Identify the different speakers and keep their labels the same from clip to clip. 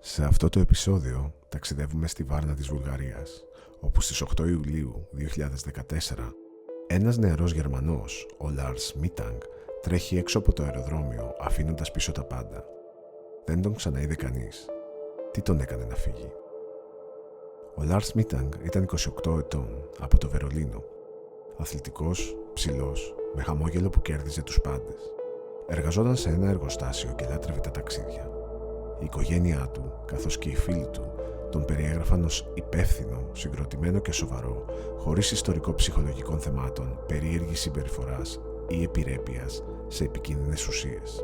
Speaker 1: Σε αυτό το επεισόδιο ταξιδεύουμε στη Βάρνα της Βουλγαρίας, όπου στις 8 Ιουλίου 2014 ένας νεαρός Γερμανός, ο Λάρς Μίταγκ, τρέχει έξω από το αεροδρόμιο αφήνοντας πίσω τα πάντα. Δεν τον ξαναείδε κανείς. Τι τον έκανε να φύγει? Ο Λάρς Μίταγκ ήταν 28 ετών, από το Βερολίνο. Αθλητικός, ψηλός, με χαμόγελο που κέρδιζε τους πάντες. Εργαζόταν σε ένα εργοστάσιο και λάτρευε τα ταξίδια. Η οικογένειά του, καθώς και οι φίλοι του, τον περιέγραφαν ως υπεύθυνο, συγκροτημένο και σοβαρό, χωρίς ιστορικό ψυχολογικών θεμάτων, περίεργης συμπεριφοράς ή επιρρέπειας σε επικίνδυνες ουσίες.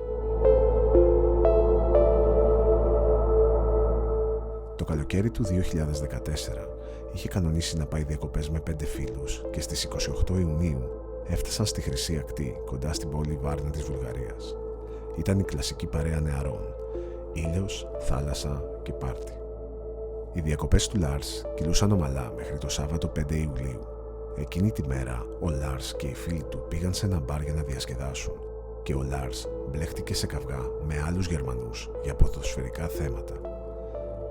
Speaker 1: Το καλοκαίρι του 2014 είχε κανονίσει να πάει διακοπές με 5 φίλους και στις 28 Ιουνίου έφτασαν στη Χρυσή Ακτή, κοντά στην πόλη Βάρνα της Βουλγαρίας. Ήταν η κλασική παρέα νεαρών. Ήλιος, θάλασσα και πάρτι. Οι διακοπές του Λάρς κυλούσαν ομαλά μέχρι το Σάββατο 5 Ιουλίου. Εκείνη τη μέρα, ο Λάρς και οι φίλοι του πήγαν σε ένα μπαρ για να διασκεδάσουν και ο Λάρς μπλέχτηκε σε καυγά με άλλους Γερμανούς για ποδοσφαιρικά θέματα.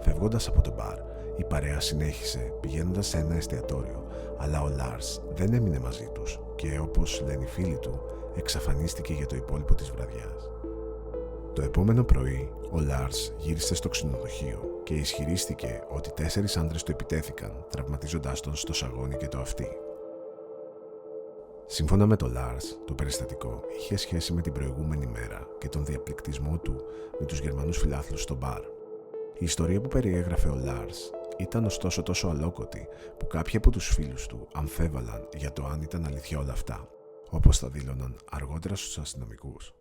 Speaker 1: Φεύγοντας από το μπαρ, η παρέα συνέχισε πηγαίνοντας σε ένα εστιατόριο, αλλά ο Λάρς δεν έμεινε μαζί τους και, όπως λένε οι φίλοι του, εξαφανίστηκε για το υπόλοιπο της βραδιάς. Το επόμενο πρωί, ο Λάρς γύρισε στο ξενοδοχείο και ισχυρίστηκε ότι 4 άντρες του επιτέθηκαν, τραυματίζοντάς τον στο σαγόνι και το αυτί. Σύμφωνα με τον Λάρς, το περιστατικό είχε σχέση με την προηγούμενη μέρα και τον διαπληκτισμό του με τους Γερμανούς φιλάθλους στο μπαρ. Η ιστορία που περιέγραφε ο Λάρς ήταν ωστόσο τόσο αλόκοτη που κάποιοι από τους φίλους του αμφέβαλαν για το αν ήταν αλήθεια όλα αυτά, όπως θα δήλωναν αργότερα στους αστυνομικούς.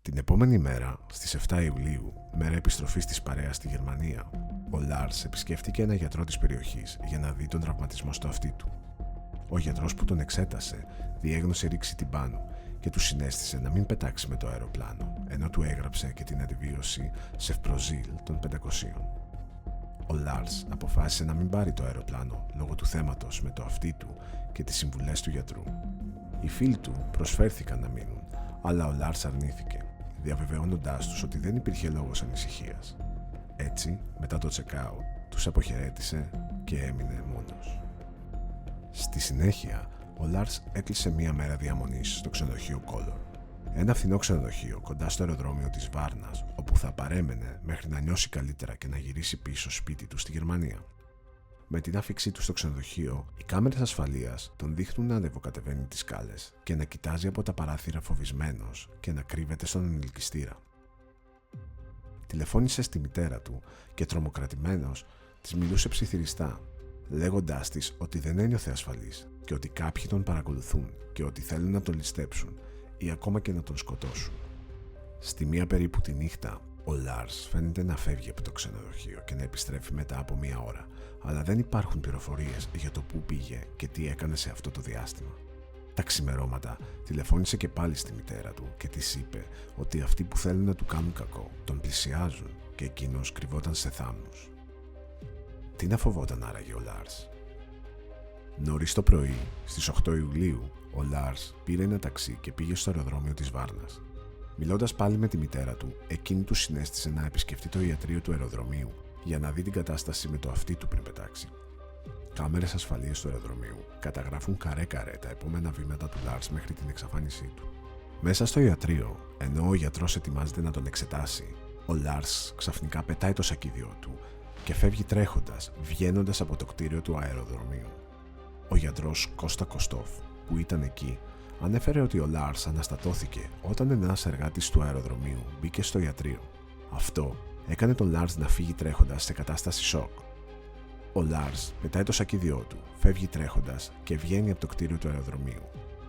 Speaker 1: Την επόμενη μέρα, στις 7 Ιουλίου, μέρα επιστροφής της παρέας στη Γερμανία, ο Λάρς επισκέφτηκε ένα γιατρό της περιοχής για να δει τον τραυματισμό στο αυτί του. Ο γιατρός που τον εξέτασε διέγνωσε ρήξη τυμπάνου και του συνέστησε να μην πετάξει με το αεροπλάνο, ενώ του έγραψε και την αντιβίωση Σεφπροζίλ των 500. Ο Λάρς αποφάσισε να μην πάρει το αεροπλάνο λόγω του θέματος με το αυτί του και τις συμβουλές του γιατρού. Οι φίλοι του προσφέρθηκαν να μείνουν, αλλά ο Λάρς αρνήθηκε, διαβεβαιώνοντάς τους ότι δεν υπήρχε λόγος ανησυχίας. Έτσι, μετά το check-out, τους αποχαιρέτησε και έμεινε μόνος. Στη συνέχεια, ο Λάρς έκλεισε μία μέρα διαμονής στο ξενοδοχείο Κόλορ, ένα φθηνό ξενοδοχείο κοντά στο αεροδρόμιο της Βάρνας, όπου θα παρέμενε μέχρι να νιώσει καλύτερα και να γυρίσει πίσω σπίτι του στη Γερμανία. Με την άφιξή του στο ξενοδοχείο, οι κάμερες ασφαλείας τον δείχνουν να ανεβοκατεβαίνει τις σκάλες και να κοιτάζει από τα παράθυρα φοβισμένος και να κρύβεται στον ενηλικιστήρα. Τηλεφώνησε στη μητέρα του και, τρομοκρατημένος, της μιλούσε ψιθυριστά, λέγοντάς της ότι δεν ένιωθε ασφαλής και ότι κάποιοι τον παρακολουθούν και ότι θέλουν να τον ληστέψουν ή ακόμα και να τον σκοτώσουν. Στη μία περίπου τη νύχτα, ο Λάρς φαίνεται να φεύγει από το ξενοδοχείο και να επιστρέφει μετά από 1 ώρα, αλλά δεν υπάρχουν πληροφορίες για το πού πήγε και τι έκανε σε αυτό το διάστημα. Τα ξημερώματα τηλεφώνησε και πάλι στη μητέρα του και της είπε ότι αυτοί που θέλουν να του κάνουν κακό τον πλησιάζουν και εκείνος κρυβόταν σε θάμνους. Τι να φοβόταν άραγε ο Λάρς? Νωρίς το πρωί, στις 8 Ιουλίου, ο Λάρς πήρε ένα ταξί και πήγε στο αεροδρόμιο της Βάρνας. Μιλώντας πάλι με τη μητέρα του, εκείνη του συνέστησε να επισκεφτεί το ιατρείο του αεροδρομίου για να δει την κατάσταση με το αυτί του πριν πετάξει. Κάμερες ασφαλείας του αεροδρομίου καταγράφουν καρέ-καρέ τα επόμενα βήματα του Λάρς μέχρι την εξαφάνισή του. Μέσα στο ιατρείο, ενώ ο γιατρός ετοιμάζεται να τον εξετάσει, ο Λάρς ξαφνικά πετάει το σακίδιό του και φεύγει τρέχοντας, βγαίνοντας από το κτίριο του αεροδρομίου. Ο γιατρός Κώστα Κωστόφ, που ήταν εκεί, ανέφερε ότι ο Λάρς αναστατώθηκε όταν ένας εργάτης του αεροδρομίου μπήκε στο ιατρείο. Αυτό έκανε τον Λάρς να φύγει τρέχοντας σε κατάσταση σοκ. Ο Λάρς πετάει το σακίδιό του, φεύγει τρέχοντας και βγαίνει από το κτίριο του αεροδρομίου.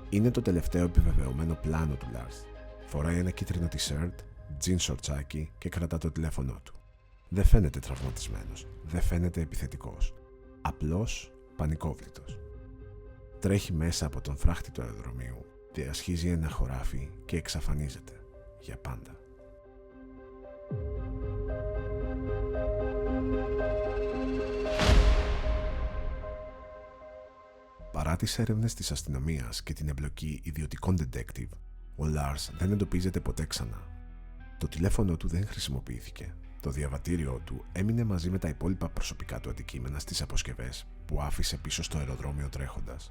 Speaker 1: Είναι το τελευταίο επιβεβαιωμένο πλάνο του Λάρς. Φοράει ένα κίτρινο t-shirt, τζιν σορτσάκι και κρατά το τηλέφωνό του. Δεν φαίνεται τραυματισμένος, δεν φαίνεται επιθετικός. Απλώς πανικόβλητος. Τρέχει μέσα από τον φράχτη του αεροδρομίου, διασχίζει ένα χωράφι και εξαφανίζεται για πάντα. Παρά τις έρευνες της αστυνομίας και την εμπλοκή ιδιωτικών detective, ο Λάρς δεν εντοπίζεται ποτέ ξανά. Το τηλέφωνο του δεν χρησιμοποιήθηκε. Το διαβατήριό του έμεινε μαζί με τα υπόλοιπα προσωπικά του αντικείμενα στις αποσκευές που άφησε πίσω στο αεροδρόμιο τρέχοντας.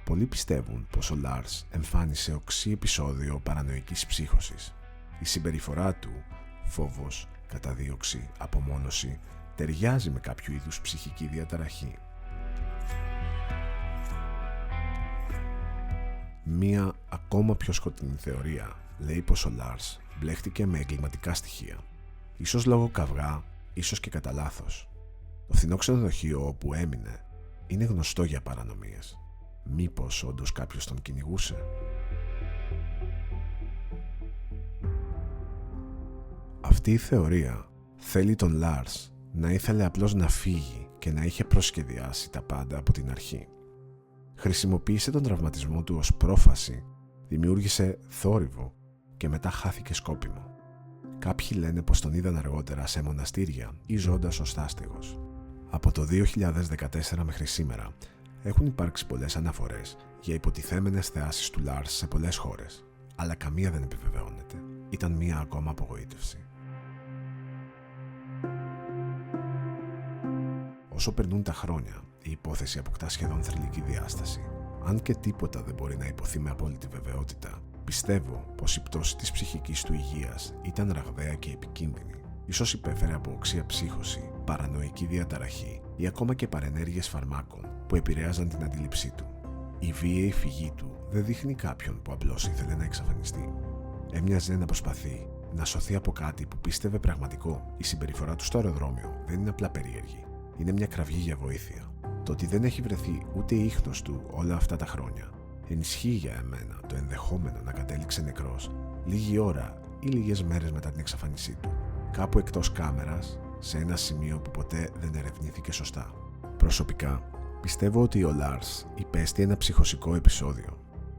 Speaker 1: Πολλοί πιστεύουν πως ο Λάρς εμφάνισε οξύ επεισόδιο παρανοϊκής ψύχωσης. Η συμπεριφορά του, φόβος, καταδίωξη, απομόνωση, ταιριάζει με κάποιο είδους ψυχική διαταραχή. Μία ακόμα πιο σκοτεινή θεωρία λέει πως ο Λάρς μπλέχτηκε με εγκληματικά στοιχεία. Ίσως λόγω καυγά, ίσως και κατά λάθος. Το φθηνό ξενοδοχείο όπου έμεινε είναι γνωστό για παρανομίες. Μήπως όντως κάποιος τον κυνηγούσε? Αυτή η θεωρία θέλει τον Λάρς να ήθελε απλώς να φύγει και να είχε προσχεδιάσει τα πάντα από την αρχή. Χρησιμοποίησε τον τραυματισμό του ως πρόφαση, δημιούργησε θόρυβο και μετά χάθηκε σκόπιμο. Κάποιοι λένε πως τον είδαν αργότερα σε μοναστήρια ή ζώντας ως άστεγος. Από το 2014 μέχρι σήμερα έχουν υπάρξει πολλές αναφορές για υποτιθέμενες θεάσεις του Λάρς σε πολλές χώρες, αλλά καμία δεν επιβεβαιώνεται. Ήταν μία ακόμα απογοήτευση. Όσο περνούν τα χρόνια, η υπόθεση αποκτά σχεδόν θρυλική διάσταση. Αν και τίποτα δεν μπορεί να υποθεί με απόλυτη βεβαιότητα, πιστεύω πως η πτώση της ψυχικής του υγείας ήταν ραγδαία και επικίνδυνη. Ίσως υπέφερε από οξία ψύχωση, παρανοϊκή διαταραχή ή ακόμα και παρενέργειες φαρμάκων που επηρέαζαν την αντίληψή του. Η βίαιη φυγή του δεν δείχνει κάποιον που απλώς ήθελε να εξαφανιστεί. Έμοιαζε να προσπαθεί να σωθεί από κάτι που πίστευε πραγματικό. Η συμπεριφορά του στο αεροδρόμιο δεν είναι απλά περίεργη. Είναι μια κραυγή για βοήθεια. Το ότι δεν έχει βρεθεί ούτε η ίχνος του όλα αυτά τα χρόνια ενισχύει για εμένα το ενδεχόμενο να κατέληξε νεκρός λίγη ώρα ή λίγες μέρες μετά την εξαφάνισή του, κάπου εκτός κάμερας, σε ένα σημείο που ποτέ δεν ερευνήθηκε σωστά. Προσωπικά, πιστεύω ότι ο Λάρς υπέστη ένα ψυχοσικό επεισόδιο.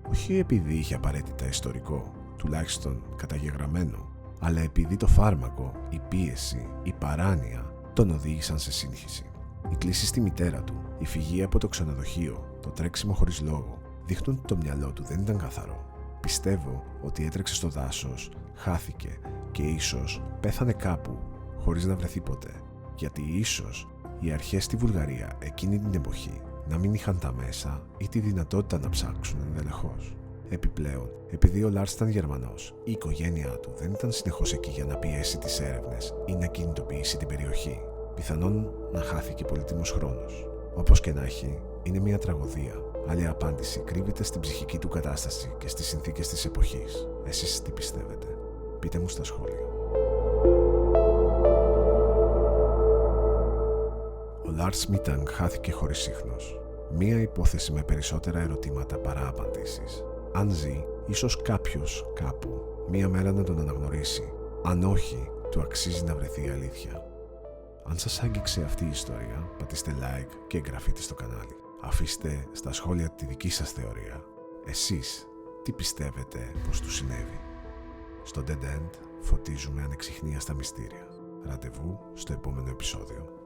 Speaker 1: Όχι επειδή είχε απαραίτητα ιστορικό, τουλάχιστον καταγεγραμμένο, αλλά επειδή το φάρμακο, η πίεση, η παράνοια τον οδήγησαν σε σύγχυση. Οι κλήσεις στη μητέρα του, η φυγή από το ξενοδοχείο, το τρέξιμο χωρίς λόγο, δείχνουν ότι το μυαλό του δεν ήταν καθαρό. Πιστεύω ότι έτρεξε στο δάσος, χάθηκε και ίσως πέθανε κάπου χωρίς να βρεθεί ποτέ. Γιατί ίσως οι αρχές στη Βουλγαρία εκείνη την εποχή να μην είχαν τα μέσα ή τη δυνατότητα να ψάξουν ενδελεχώς. Επιπλέον, επειδή ο Λάρς ήταν Γερμανός, η οικογένειά του δεν ήταν συνεχώς εκεί για να πιέσει τις έρευνες ή να κινητοποιήσει την περιοχή. Πιθανόν να χάθηκε πολύτιμος χρόνος. Όπως και να έχει, είναι μια τραγωδία, αλλά η απάντηση κρύβεται στην ψυχική του κατάσταση και στις συνθήκες της εποχής. Εσείς τι πιστεύετε? Πείτε μου στα σχόλια. Ο Λάρς Μιτάνγκ χάθηκε χωρίς ίχνος. Μία υπόθεση με περισσότερα ερωτήματα παρά απαντήσεις. Αν ζει, ίσως κάποιος κάπου μία μέρα να τον αναγνωρίσει. Αν όχι, του αξίζει να βρεθεί η αλήθεια. Αν σας άγγιξε αυτή η ιστορία, πατήστε like και εγγραφείτε στο κανάλι. Αφήστε στα σχόλια τη δική σας θεωρία. Εσείς τι πιστεύετε πως του συνέβη? Στο Dead End φωτίζουμε ανεξιχνία στα μυστήρια. Ραντεβού στο επόμενο επεισόδιο.